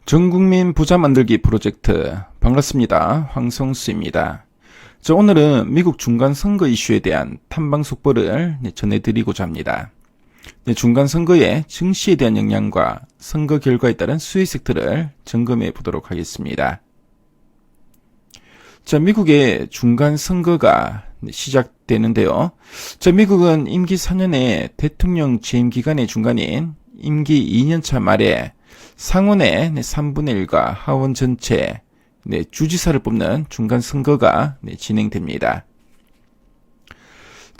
전국민 부자 만들기 프로젝트 반갑습니다. 황성수입니다. 오늘은 미국 중간선거 이슈에 대한 탐방 속보를 전해드리고자 합니다. 중간선거의 증시에 대한 영향과 선거 결과에 따른 수혜색들을 점검해 보도록 하겠습니다. 미국의 중간선거가 시작되는데요. 미국은 임기 4년의 대통령 재임 기간의 중간인 임기 2년차 말에 상원의 3분의 1과 하원 전체 주지사를 뽑는 중간선거가 진행됩니다.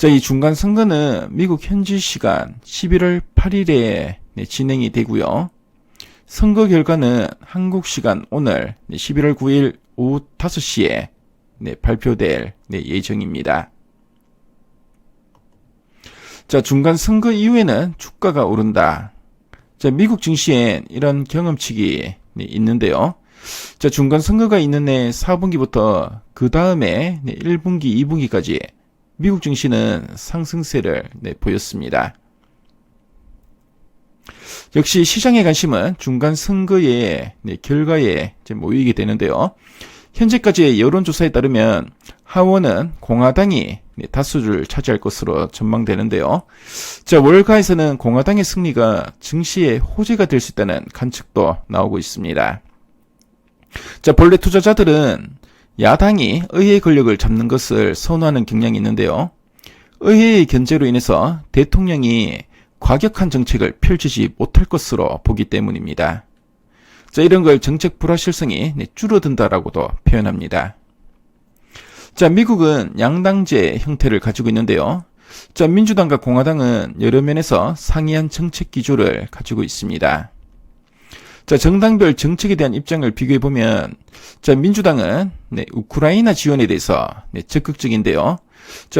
이 중간선거는 미국 현지 시간 11월 8일에 진행이 되고요. 선거 결과는 한국 시간 오늘 11월 9일 오후 5시에 발표될 예정입니다. 중간선거 이후에는 주가가 오른다. 미국 증시엔 이런 경험칙이 있는데요. 중간선거가 있는 해 4분기부터 그 다음에 1분기, 2분기까지 미국 증시는 상승세를 보였습니다. 역시 시장의 관심은 중간선거의 결과에 모이게 되는데요. 현재까지의 여론조사에 따르면 하원은 공화당이 다수를 차지할 것으로 전망되는데요. 월가에서는 공화당의 승리가 증시의 호재가 될 수 있다는 관측도 나오고 있습니다. 본래 투자자들은 야당이 의회 권력을 잡는 것을 선호하는 경향이 있는데요. 의회의 견제로 인해서 대통령이 과격한 정책을 펼치지 못할 것으로 보기 때문입니다. 이런 걸 정책 불확실성이 줄어든다라고도 표현합니다. 미국은 양당제 형태를 가지고 있는데요. 민주당과 공화당은 여러 면에서 상이한 정책 기조를 가지고 있습니다. 정당별 정책에 대한 입장을 비교해보면 민주당은 우크라이나 지원에 대해서 적극적인데요.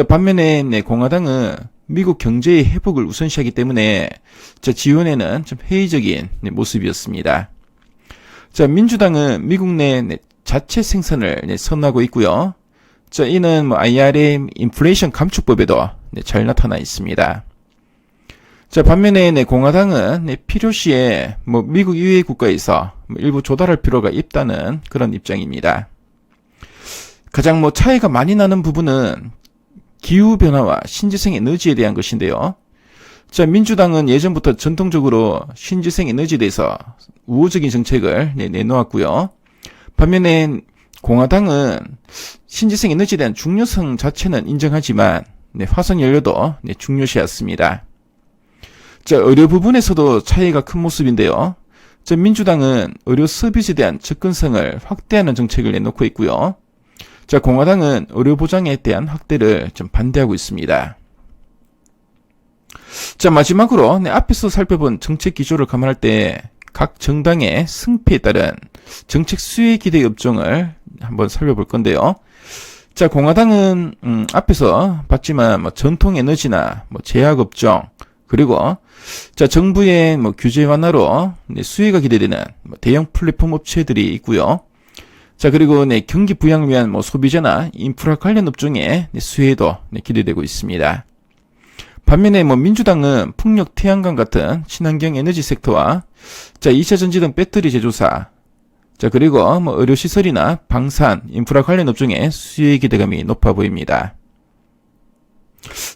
반면에 공화당은 미국 경제의 회복을 우선시하기 때문에 지원에는 좀 회의적인 모습이었습니다. 민주당은 미국 내 자체 생산을 선호하고 있고요. 이는 IRA 인플레이션 감축법에도 잘 나타나 있습니다. 반면에 공화당은 필요시에 미국 이외의 국가에서 일부 조달할 필요가 있다는 그런 입장입니다. 가장 차이가 많이 나는 부분은 기후변화와 신재생 에너지에 대한 것인데요. 민주당은 예전부터 전통적으로 신재생 에너지에 대해서 우호적인 정책을 내놓았고요. 반면에 공화당은 신재생 에너지에 대한 중요성 자체는 인정하지만 화석연료도 중요시했습니다. 의료 부분에서도 차이가 큰 모습인데요. 민주당은 의료 서비스에 대한 접근성을 확대하는 정책을 내놓고 있고요. 공화당은 의료 보장에 대한 확대를 좀 반대하고 있습니다. 마지막으로 앞에서 살펴본 정책 기조를 감안할 때 각 정당의 승패에 따른 정책 수혜 기대 업종을 한번 살펴볼 건데요. 공화당은 앞에서 봤지만 전통 에너지나 제약 업종 그리고 정부의 규제 완화로 수혜가 기대되는 대형 플랫폼 업체들이 있고요. 그리고 경기 부양을 위한 소비자나 인프라 관련 업종의 수혜도 기대되고 있습니다. 반면에 민주당은 풍력, 태양광 같은 친환경 에너지 섹터와 2차 전지 등 배터리 제조사, 그리고 의료시설이나 방산, 인프라 관련 업종의 수혜 기대감이 높아 보입니다.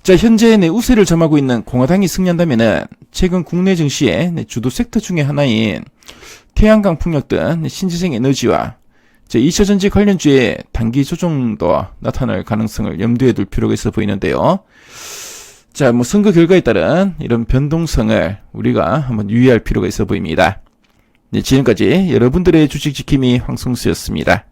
현재 우세를 점하고 있는 공화당이 승리한다면은 최근 국내 증시의 주도 섹터 중의 하나인 태양광, 풍력 등 신재생 에너지와 2차 전지 관련주의 단기 조정도 나타날 가능성을 염두에 둘 필요가 있어 보이는데요. 선거 결과에 따른 이런 변동성을 우리가 한번 유의할 필요가 있어 보입니다. 지금까지 여러분들의 주식 지킴이 황성수였습니다.